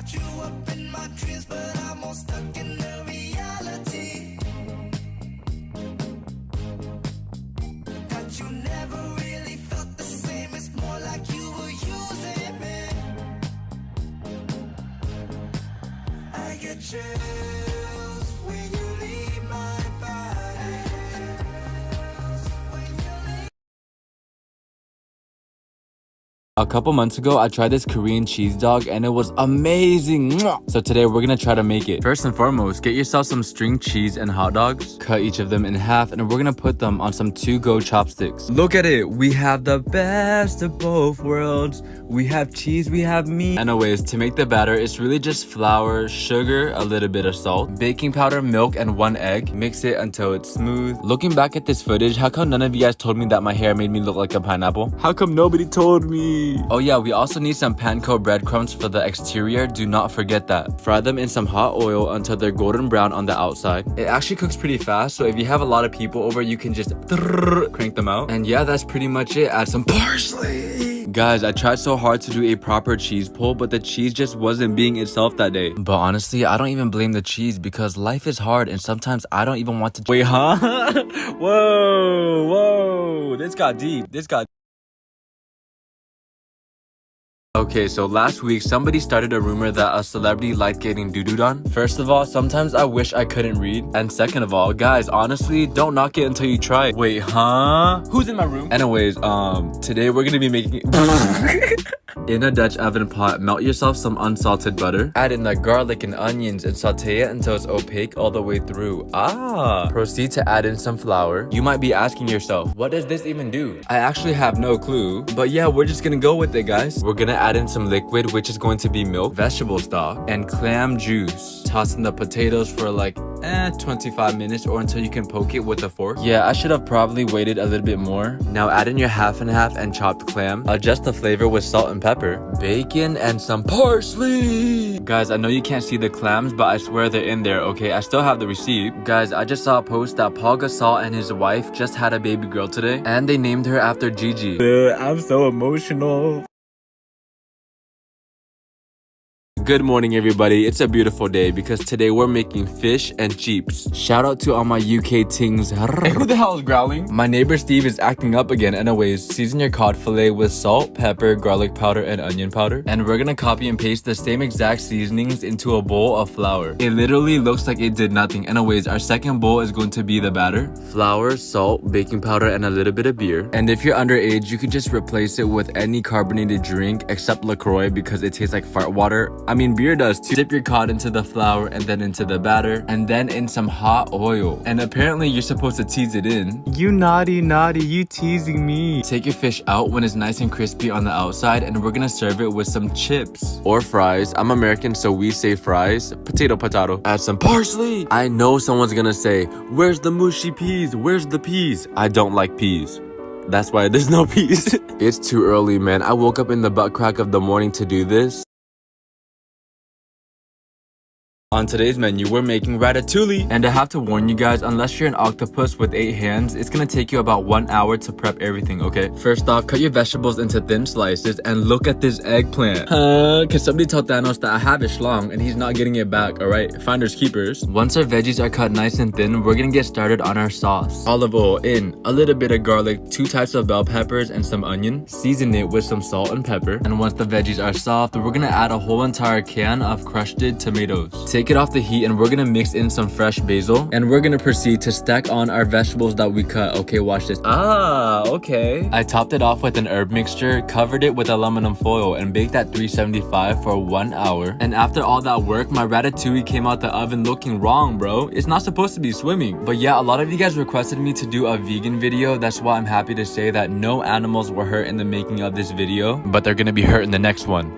Got you up in my dreams, but I'm all stuck in the reality. That you never really felt the same. It's more like you were using me. I get chills when you leave my body. When you leave. A couple months ago, I tried this Korean cheese dog and it was amazing. Mwah! So today we're gonna try to make it. First and foremost, get yourself some string cheese and hot dogs. Cut each of them in half and we're gonna put them on some to-go chopsticks. Look at it, we have the best of both worlds. We have cheese, we have meat. Anyways, to make the batter, it's really just flour, sugar, a little bit of salt, baking powder, milk, and 1 egg. Mix it until it's smooth. Looking back at this footage, how come none of you guys told me that my hair made me look like a pineapple? How come nobody told me? Oh yeah, we also need some panko breadcrumbs for the exterior. Do not forget that. Fry them in some hot oil until they're golden brown on the outside. It actually cooks pretty fast, so if you have a lot of people over, you can just crank them out. And yeah, that's pretty much it. Add some parsley. Guys, I tried so hard to do a proper cheese pull, but the cheese just wasn't being itself that day. But honestly, I don't even blame the cheese because life is hard and sometimes I don't even want to— Wait, huh? Whoa, this got deep. Okay, so last week, somebody started a rumor that a celebrity liked getting doo-dooed on. First of all, sometimes I wish I couldn't read. And second of all, guys, honestly, don't knock it until you try it. Wait, huh? Who's in my room? Anyways, today we're gonna be making In a Dutch oven pot, melt yourself some unsalted butter. Add in the garlic and onions and saute it until it's opaque all the way through. Proceed to add in some flour. You might be asking yourself, what does this even do? I actually have no clue, but yeah, we're just gonna go with it, guys. We're gonna add in some liquid, which is going to be milk, vegetable stock, and clam juice. Toss in the potatoes for like 25 minutes or until you can poke it with a fork. Yeah, I should have probably waited a little bit more. Now add in your half and half and chopped clam. Adjust the flavor with salt and pepper, bacon, and some parsley. Guys, I know you can't see the clams, but I swear they're in there, okay? I still have the receipt. Guys, I just saw a post that Paul Gasol and his wife just had a baby girl today, and they named her after Gigi. I'm so emotional. Good morning, everybody. It's a beautiful day because today we're making fish and chips. Shout out to all my UK tings. Hey, who the hell is growling? My neighbor Steve is acting up again. Anyways, season your cod fillet with salt, pepper, garlic powder, and onion powder. And we're gonna copy and paste the same exact seasonings into a bowl of flour. It literally looks like it did nothing. Anyways, our second bowl is going to be the batter. Flour, salt, baking powder, and a little bit of beer. And if you're underage, you could just replace it with any carbonated drink except LaCroix because it tastes like fart water. I mean, beer does too. Dip your cod into the flour and then into the batter and then in some hot oil. And apparently you're supposed to tease it in. You naughty, you teasing me. Take your fish out when it's nice and crispy on the outside and we're gonna serve it with some chips or fries. I'm American, so we say fries. Potato. Add some parsley. I know someone's gonna say, where's the mushy peas? Where's the peas? I don't like peas. That's why there's no peas. It's too early, man. I woke up in the butt crack of the morning to do this. On today's menu, we're making ratatouille. And I have to warn you guys, unless you're an octopus with 8 hands, it's gonna take you about 1 hour to prep everything, okay? First off, cut your vegetables into thin slices and look at this eggplant. Can somebody tell Thanos that I have it schlong and he's not getting it back, alright? Finders keepers. Once our veggies are cut nice and thin, we're gonna get started on our sauce. Olive oil in, a little bit of garlic, 2 types of bell peppers, and some onion. Season it with some salt and pepper. And once the veggies are soft, we're gonna add a whole entire can of crushed tomatoes. Take it off the heat and we're gonna mix in some fresh basil and we're gonna proceed to stack on our vegetables that we cut. Okay, watch this. Okay. I topped it off with an herb mixture, covered it with aluminum foil, and baked at 375 for 1 hour. And after all that work, my ratatouille came out the oven looking wrong, bro. It's not supposed to be swimming. But yeah, a lot of you guys requested me to do a vegan video. That's why I'm happy to say that no animals were hurt in the making of this video, but they're gonna be hurt in the next one.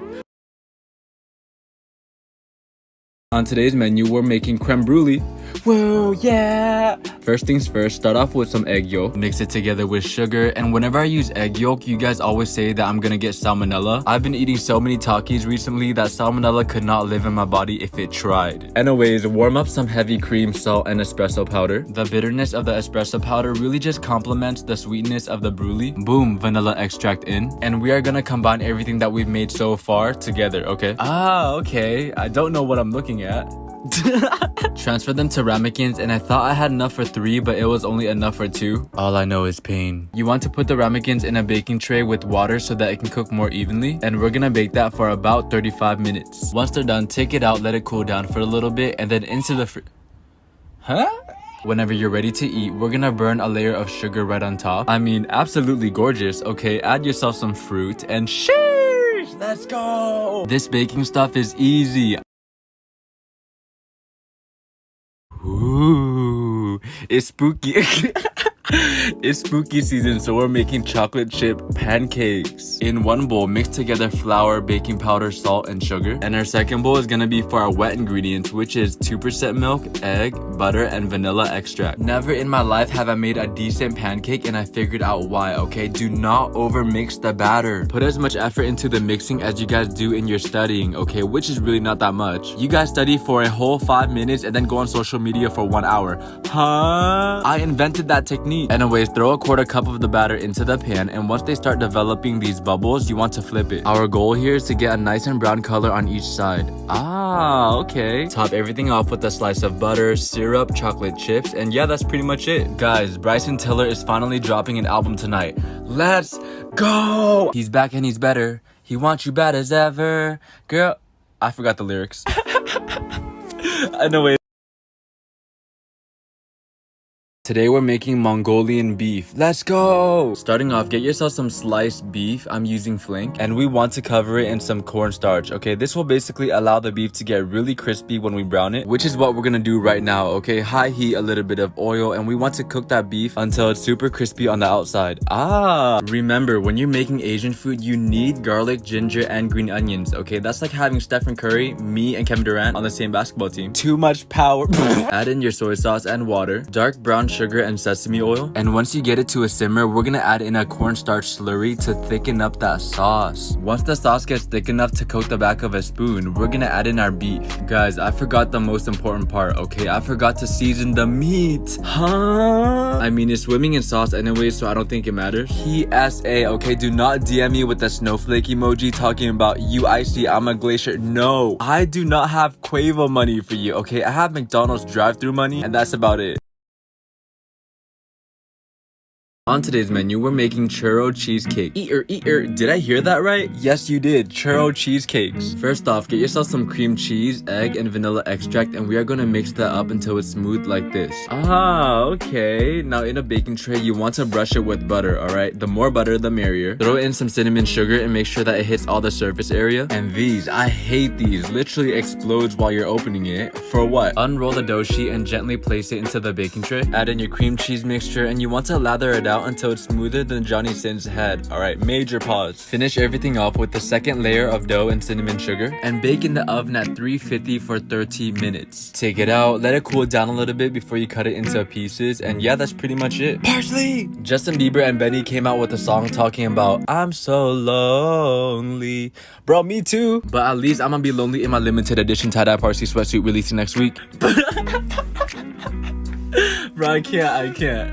On today's menu, we're making creme brulee. Whoa, yeah! First things first, start off with some egg yolk. Mix it together with sugar. And whenever I use egg yolk, you guys always say that I'm gonna get salmonella. I've been eating so many Takis recently that salmonella could not live in my body if it tried. Anyways, warm up some heavy cream, salt, and espresso powder. The bitterness of the espresso powder really just complements the sweetness of the brulee. Boom, vanilla extract in. And we are gonna combine everything that we've made so far together, okay? Ah, okay. I don't know what I'm looking at. Transfer them to ramekins, and I thought I had enough for 3, but it was only enough for 2. All I know is pain. You want to put the ramekins in a baking tray with water so that it can cook more evenly, and we're gonna bake that for about 35 minutes. Once they're done, take it out, let it cool down for a little bit, and then into the Huh? Whenever you're ready to eat, we're gonna burn a layer of sugar right on top. I mean, absolutely gorgeous. Okay, add yourself some fruit and sheesh! Let's go! This baking stuff is easy. Ooh, it's spooky. It's spooky season, so we're making chocolate chip pancakes. In one bowl, mix together flour, baking powder, salt, and sugar. And our second bowl is gonna be for our wet ingredients, which is 2% milk, egg, butter, and vanilla extract. Never in my life have I made a decent pancake, and I figured out why, okay? Do not over mix the batter. Put as much effort into the mixing as you guys do in your studying, okay? Which is really not that much. You guys study for a whole 5 minutes and then go on social media for 1 hour. Huh? I invented that technique. Anyways, throw a 1/4 cup of the batter into the pan, and once they start developing these bubbles, you want to flip it. Our goal here is to get a nice and brown color on each side. Ah, okay. Top everything off with a slice of butter, syrup, chocolate chips, and yeah, that's pretty much it. Guys, Bryson Tiller is finally dropping an album tonight. Let's go! He's back and he's better. He wants you bad as ever. Girl, I forgot the lyrics. Anyway. Today we're making Mongolian beef. Let's go! Starting off, get yourself some sliced beef. I'm using flank. And we want to cover it in some cornstarch, okay? This will basically allow the beef to get really crispy when we brown it, which is what we're gonna do right now, okay? High heat, a little bit of oil, and we want to cook that beef until it's super crispy on the outside. Ah! Remember, when you're making Asian food, you need garlic, ginger, and green onions, okay? That's like having Stephen Curry, me, and Kevin Durant on the same basketball team. Too much power. Add in your soy sauce and water. Dark brown sugar and sesame oil, and once you get it to a simmer, we're gonna add in a cornstarch slurry to thicken up that sauce. Once the sauce gets thick enough to coat the back of a spoon, we're gonna add in our beef. Guys, I forgot the most important part, okay? I forgot to season the meat. Huh? I mean, it's swimming in sauce anyway, so I don't think it matters. PSA, okay? Do not DM me with the snowflake emoji talking about you icy, I'm a glacier. No, I do not have Quavo money for you, okay? I have McDonald's drive-thru money, and that's about it. On today's menu, we're making churro cheesecake. Eater. Did I hear that right? Yes, you did. Churro cheesecakes. First off, get yourself some cream cheese, egg, and vanilla extract, and we are gonna mix that up until it's smooth like this. Ah, okay. Now in a baking tray, you want to brush it with butter, alright? The more butter, the merrier. Throw in some cinnamon sugar and make sure that it hits all the surface area. And these, I hate these, literally explodes while you're opening it. For what? Unroll the dough sheet and gently place it into the baking tray. Add in your cream cheese mixture, and you want to lather it out until it's smoother than Johnny Sin's head. Alright, major pause. Finish everything off with the second layer of dough and cinnamon sugar and bake in the oven at 350 for 30 minutes. Take it out, let it cool down a little bit before you cut it into pieces, and yeah, that's pretty much it. Parsley! Justin Bieber and Benny came out with a song talking about I'm so lonely. Bro, me too. But at least I'm gonna be lonely in my limited edition tie-dye parsley sweatsuit releasing next week. Bro, I can't.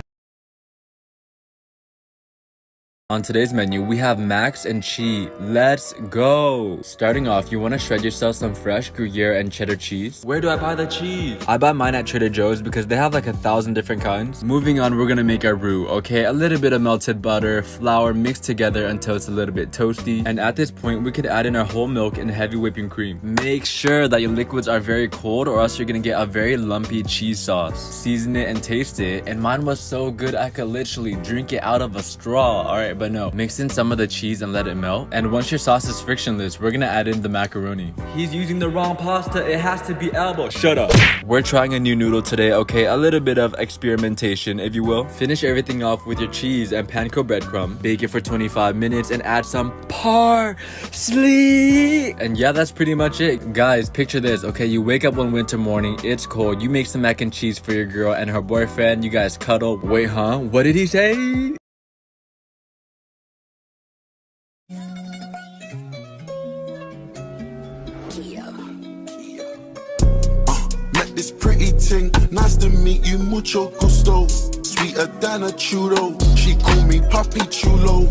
On today's menu, we have mac and cheese. Let's go! Starting off, you want to shred yourself some fresh Gruyere and cheddar cheese. Where do I buy the cheese? I buy mine at Trader Joe's because they have like 1,000 different kinds. Moving on, we're gonna make our roux, okay? A little bit of melted butter, flour mixed together until it's a little bit toasty. And at this point, we could add in our whole milk and heavy whipping cream. Make sure that your liquids are very cold or else you're gonna get a very lumpy cheese sauce. Season it and taste it. And mine was so good, I could literally drink it out of a straw, alright? but no. Mix in some of the cheese and let it melt. And once your sauce is frictionless, we're gonna add in the macaroni. He's using the wrong pasta. It has to be elbow. Shut up. We're trying a new noodle today, okay? A little bit of experimentation, if you will. Finish everything off with your cheese and panko breadcrumb. Bake it for 25 minutes and add some parsley. And yeah, that's pretty much it. Guys, picture this, okay? You wake up one winter morning, it's cold. You make some mac and cheese for your girl and her boyfriend. You guys cuddle. Wait, huh? What did he say? Met this pretty ting, nice to meet you, mucho gusto. Sweeter than a churro, she call me Papi Chulo.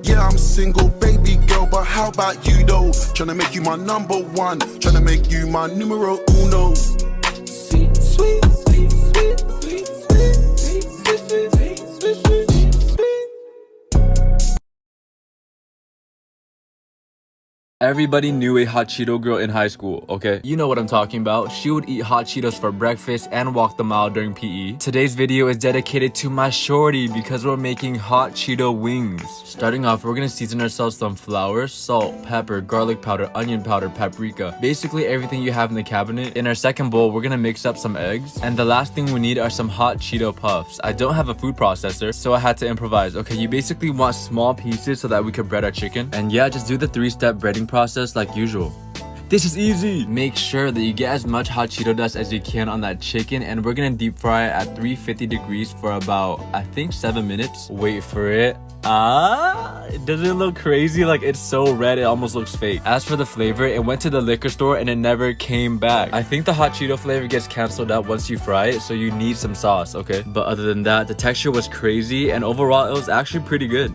Yeah, I'm single, baby girl, but how about you though? Tryna make you my number one, tryna make you my numero uno. Sweet, sweet, sweet, sweet, sweet, sweet, sweet, sweet, sweet, sweet, sweet, sweet. Everybody knew a hot Cheeto girl in high school, okay? You know what I'm talking about. She would eat hot Cheetos for breakfast and walk the mile during PE. Today's video is dedicated to my shorty because we're making hot Cheeto wings. Starting off, we're gonna season ourselves some flour, salt, pepper, garlic powder, onion powder, paprika. Basically everything you have in the cabinet. In our second bowl, we're gonna mix up some eggs. And the last thing we need are some hot Cheeto puffs. I don't have a food processor, so I had to improvise. Okay, you basically want small pieces so that we could bread our chicken. And yeah, just do the 3-step breading process like usual. This is easy. Make sure that you get as much hot Cheeto dust as you can on that chicken, and we're gonna deep fry it at 350 degrees for about, I think, 7 minutes. Wait for it. Does it look crazy? Like, it's so red it almost looks fake. As for the flavor, it went to the liquor store and it never came back. I think the hot Cheeto flavor gets canceled out once you fry it, so you need some sauce, okay? But other than that, the texture was crazy and overall it was actually pretty good.